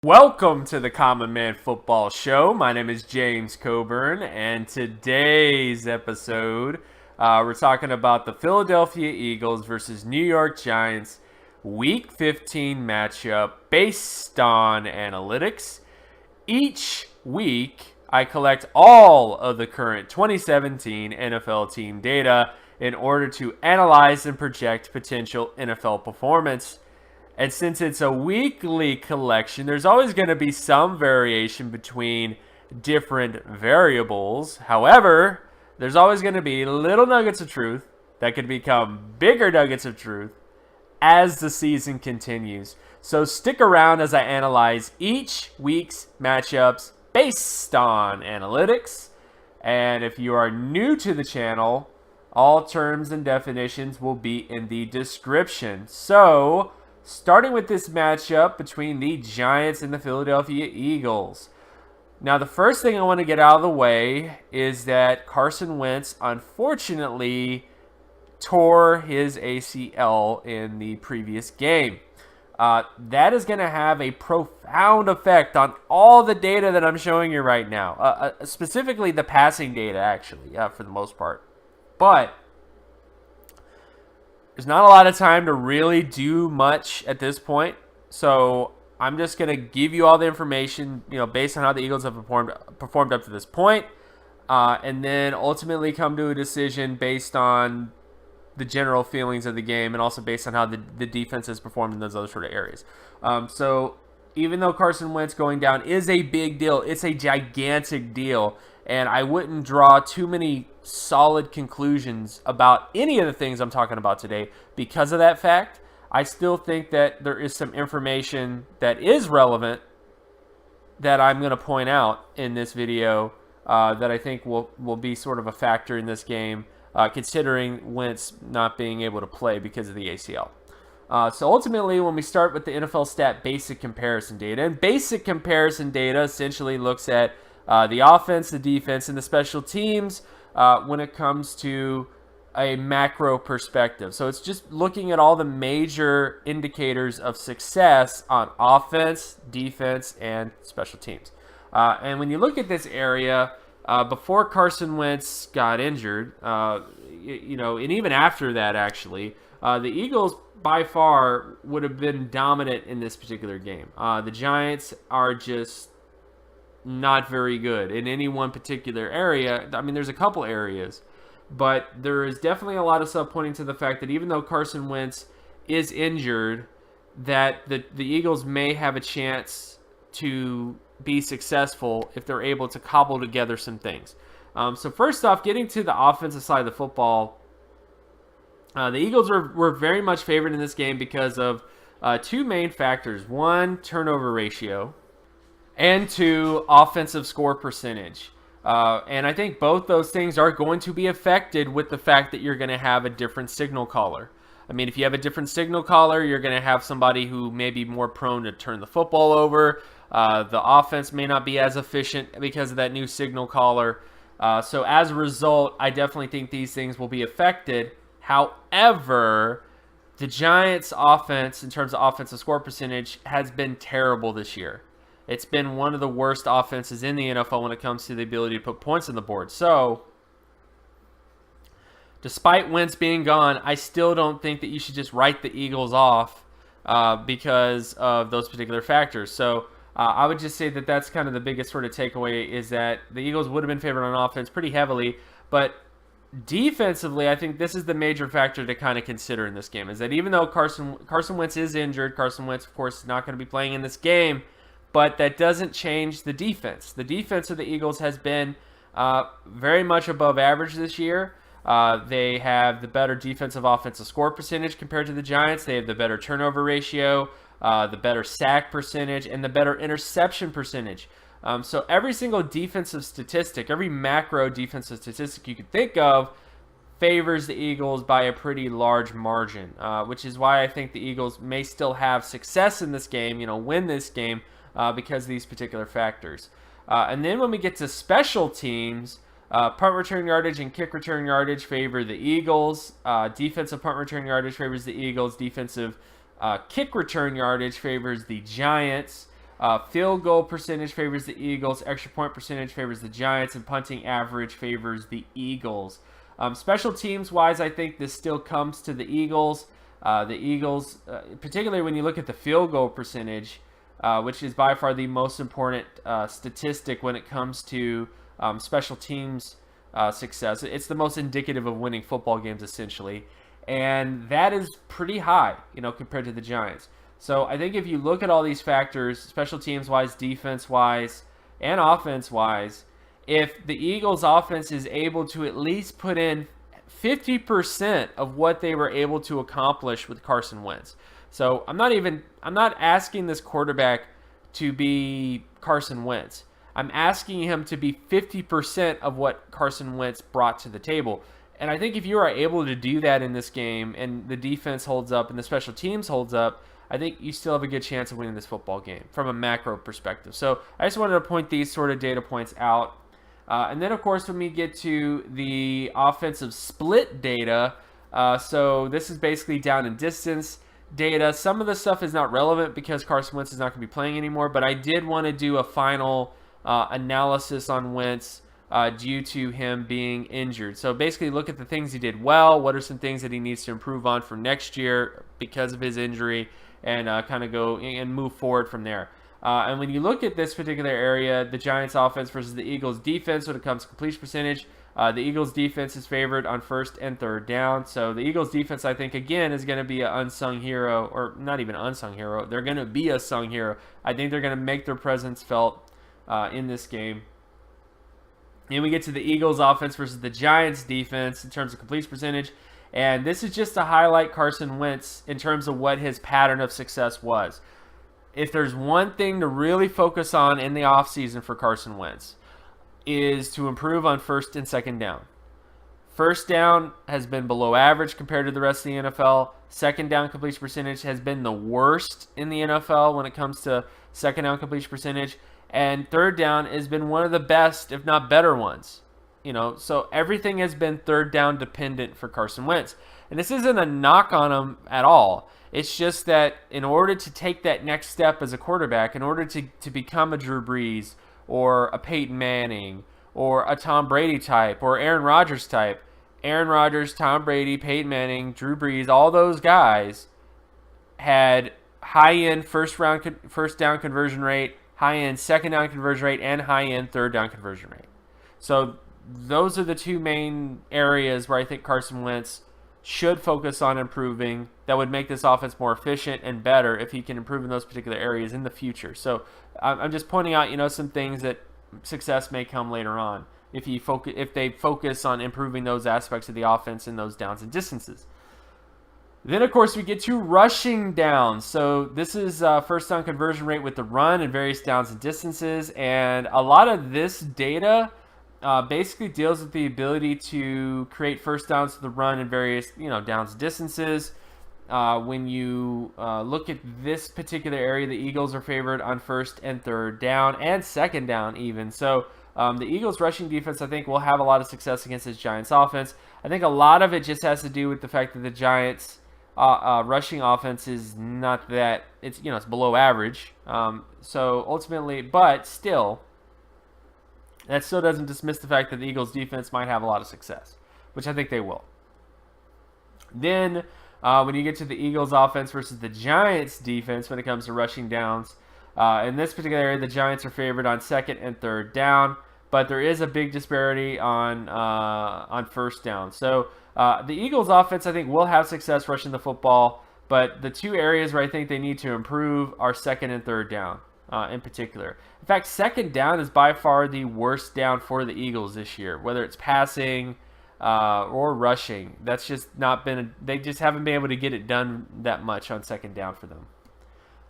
Welcome to the Common Man Football Show. My name is James Coburn, and today's episode, we're talking about the Philadelphia Eagles versus New York Giants Week 15 matchup based on analytics. Each week, I collect all of the current 2017 NFL team data in order to analyze and project potential NFL performance. And since it's a weekly collection, there's always going to be some variation between different variables. However, there's always going to be little nuggets of truth that could become bigger nuggets of truth as the season continues. So stick around as I analyze each week's matchups based on analytics. And if you are new to the channel, all terms and definitions will be in the description. So, starting with this matchup between the Giants and the Philadelphia Eagles. Now, the first thing I want to get out of the way is that Carson Wentz, unfortunately, tore his ACL in the previous game. That is going to have a profound effect on all the data that I'm showing you right now. Specifically, the passing data, actually, for the most part. But there's not a lot of time to really do much at this point, so I'm just going to give you all the information, based on how the Eagles have performed up to this point, and then ultimately come to a decision based on the general feelings of the game and also based on how the defense has performed in those other sort of areas. So even though Carson Wentz going down is a big deal, it's a gigantic deal, and I wouldn't draw too many solid conclusions about any of the things I'm talking about today because of that fact. I still think that there is some information that is relevant that I'm going to point out in this video that I think will be sort of a factor in this game, considering Wentz not being able to play because of the ACL. So ultimately, when we start with the NFL stat basic comparison data, and basic comparison data essentially looks at the offense, the defense, and the special teams when it comes to a macro perspective. So it's just looking at all the major indicators of success on offense, defense, and special teams. And when you look at this area, before Carson Wentz got injured, and even after that, actually, the Eagles by far would have been dominant in this particular game. The Giants are just not very good in any one particular area. I mean, there's a couple areas, but there is definitely a lot of stuff pointing to the fact that even though Carson Wentz is injured, that the Eagles may have a chance to be successful if they're able to cobble together some things. So first off, getting to the offensive side of the football, the Eagles were very much favored in this game because of two main factors. One, turnover ratio, and two, offensive score percentage. And I think both those things are going to be affected with the fact that you're going to have a different signal caller. I mean, if you have a different signal caller, you're going to have somebody who may be more prone to turn the football over. The offense may not be as efficient because of that new signal caller. So as a result, I definitely think these things will be affected. However, the Giants' offense, in terms of offensive score percentage, has been terrible this year. It's been one of the worst offenses in the NFL when it comes to the ability to put points on the board. So, despite Wentz being gone, I still don't think that you should just write the Eagles off because of those particular factors. So, I would just say that that's kind of the biggest sort of takeaway, is that the Eagles would have been favored on offense pretty heavily, but defensively, I think this is the major factor to kind of consider in this game, is that even though Carson Wentz is injured, Carson Wentz, of course, is not going to be playing in this game, but that doesn't change the defense. The defense of the Eagles has been very much above average this year. They have the better offensive score percentage compared to the Giants. They have the better turnover ratio, the better sack percentage, and the better interception percentage. So every single defensive statistic, every macro defensive statistic you could think of, favors the Eagles by a pretty large margin, which is why I think the Eagles may still have success in this game, win this game, because of these particular factors. And then when we get to special teams, punt return yardage and kick return yardage favor the Eagles. Defensive punt return yardage favors the Eagles. Defensive kick return yardage favors the Giants. Field goal percentage favors the Eagles. Extra point percentage favors the Giants. And punting average favors the Eagles. Special teams wise, I think this still comes to the Eagles. Particularly when you look at the field goal percentage, which is by far the most important statistic when it comes to special teams success. It's the most indicative of winning football games, essentially. And that is pretty high, compared to the Giants. So I think if you look at all these factors, special teams-wise, defense-wise, and offense-wise, if the Eagles' offense is able to at least put in 50% of what they were able to accomplish with Carson Wentz. So I'm not asking this quarterback to be Carson Wentz. I'm asking him to be 50% of what Carson Wentz brought to the table. And I think if you are able to do that in this game and the defense holds up and the special teams holds up, I think you still have a good chance of winning this football game from a macro perspective. So I just wanted to point these sort of data points out. And then, of course, when we get to the offensive split data, so this is basically down and distance data. Some of the stuff is not relevant because Carson Wentz is not going to be playing anymore, but I did want to do a final analysis on Wentz due to him being injured. So basically look at the things he did well, what are some things that he needs to improve on for next year because of his injury, and kind of go and move forward from there. And when you look at this particular area, the Giants offense versus the Eagles defense when it comes to completion percentage, the Eagles defense is favored on first and third down. So the Eagles defense, I think, again, is going to be an unsung hero, or not even unsung hero. They're going to be a sung hero. I think they're going to make their presence felt in this game. Then we get to the Eagles offense versus the Giants defense in terms of completion percentage. And this is just to highlight Carson Wentz in terms of what his pattern of success was. If there's one thing to really focus on in the offseason for Carson Wentz, is to improve on first and second down. First down has been below average compared to the rest of the NFL. Second down completion percentage has been the worst in the NFL when it comes to second down completion percentage. And third down has been one of the best, if not better ones. So everything has been third down dependent for Carson Wentz. And this isn't a knock on him at all. It's just that in order to take that next step as a quarterback, in order to become a Drew Brees or a Peyton Manning or a Tom Brady type or Aaron Rodgers type, Aaron Rodgers, Tom Brady, Peyton Manning, Drew Brees, all those guys had high-end first down conversion rate, high-end second down conversion rate, and high-end third down conversion rate. So those are the two main areas where I think Carson Wentz should focus on improving. That would make this offense more efficient and better if he can improve in those particular areas in the future. So I'm just pointing out, some things that success may come later on if they focus on improving those aspects of the offense in those downs and distances. Then, of course, we get to rushing downs. So this is first down conversion rate with the run and various downs and distances. And a lot of this data basically deals with the ability to create first downs to the run in various, downs and distances. When you look at this particular area, the Eagles are favored on first and third down and second down even. So the Eagles rushing defense, I think, will have a lot of success against this Giants offense. I think a lot of it just has to do with the fact that the Giants rushing offense is not that, it's below average. So ultimately, but still, that still doesn't dismiss the fact that the Eagles defense might have a lot of success, which I think they will. Then when you get to the Eagles offense versus the Giants defense when it comes to rushing downs, in this particular area, the Giants are favored on second and third down, but there is a big disparity on first down. So the Eagles offense, I think, will have success rushing the football, but the two areas where I think they need to improve are second and third down in particular. In fact, second down is by far the worst down for the Eagles this year, whether it's passing or rushing. That's just not been, they just haven't been able to get it done that much on second down for them.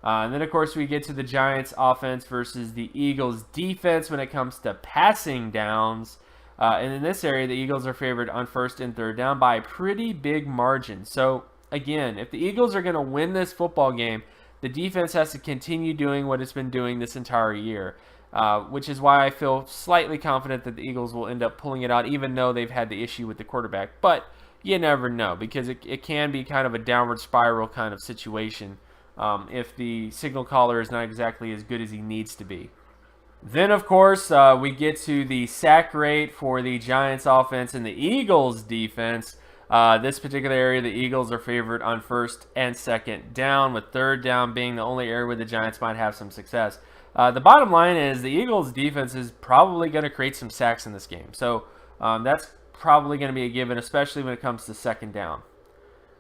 And then, of course, we get to the Giants offense versus the Eagles defense when it comes to passing downs. And in this area, the Eagles are favored on first and third down by a pretty big margin. So, again, if the Eagles are going to win this football game, the defense has to continue doing what it's been doing this entire year, which is why I feel slightly confident that the Eagles will end up pulling it out, even though they've had the issue with the quarterback. But you never know, because it can be kind of a downward spiral kind of situation if the signal caller is not exactly as good as he needs to be. Then, of course, we get to the sack rate for the Giants offense and the Eagles defense. This particular area, the Eagles are favored on first and second down, with third down being the only area where the Giants might have some success. The bottom line is the Eagles defense is probably going to create some sacks in this game. So that's probably going to be a given, especially when it comes to second down.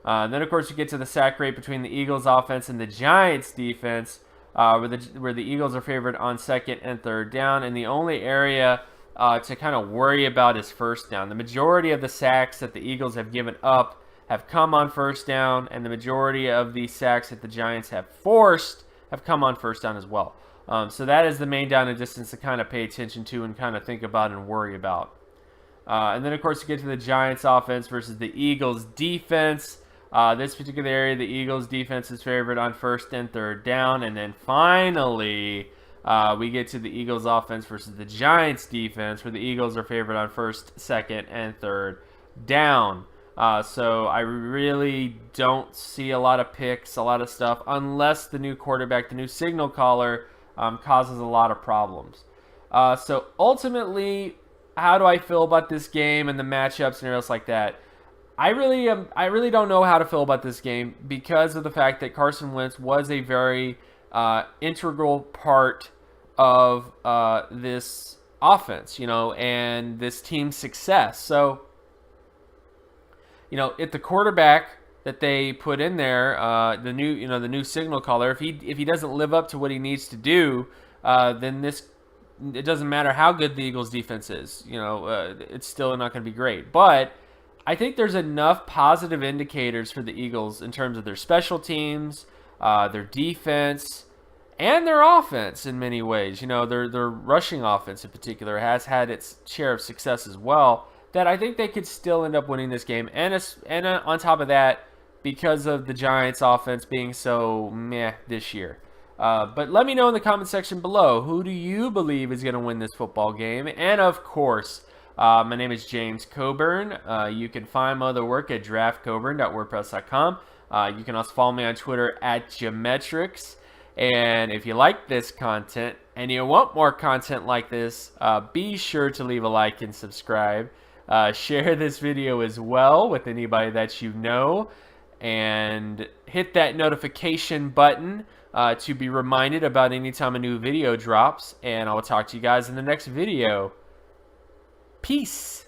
Then, of course, you get to the sack rate between the Eagles offense and the Giants defense, where the Eagles are favored on second and third down, and the only area to kind of worry about is first down. The majority of the sacks that the Eagles have given up have come on first down, and the majority of the sacks that the Giants have forced have come on first down as well. So that is the main down and distance to kind of pay attention to and kind of think about and worry about. And then, of course, you get to the Giants offense versus the Eagles defense. This particular area, the Eagles defense is favored on first and third down. And then finally, we get to the Eagles offense versus the Giants defense, where the Eagles are favored on first, second, and third down. So I really don't see a lot of picks, a lot of stuff, unless the new quarterback, the new signal caller, causes a lot of problems. So ultimately, how do I feel about this game and the matchups and everything else like that? I really don't know how to feel about this game because of the fact that Carson Wentz was a very integral part of this offense, and this team's success. So, if the quarterback that they put in there, the new signal caller, if he doesn't live up to what he needs to do, then it doesn't matter how good the Eagles defense is. It's still not going to be great. But I think there's enough positive indicators for the Eagles in terms of their special teams, their defense, and their offense in many ways. Their rushing offense in particular has had its share of success as well, that I think they could still end up winning this game. And on top of that, because of the Giants offense being so meh this year. But let me know in the comment section below, who do you believe is going to win this football game? And of course, my name is James Coburn. You can find my other work at draftcoburn.wordpress.com. You can also follow me on Twitter at Geometrics. And if you like this content and you want more content like this, be sure to leave a like and subscribe. Share this video as well with anybody that you know. And hit that notification button to be reminded about any time a new video drops. And I will talk to you guys in the next video. Peace.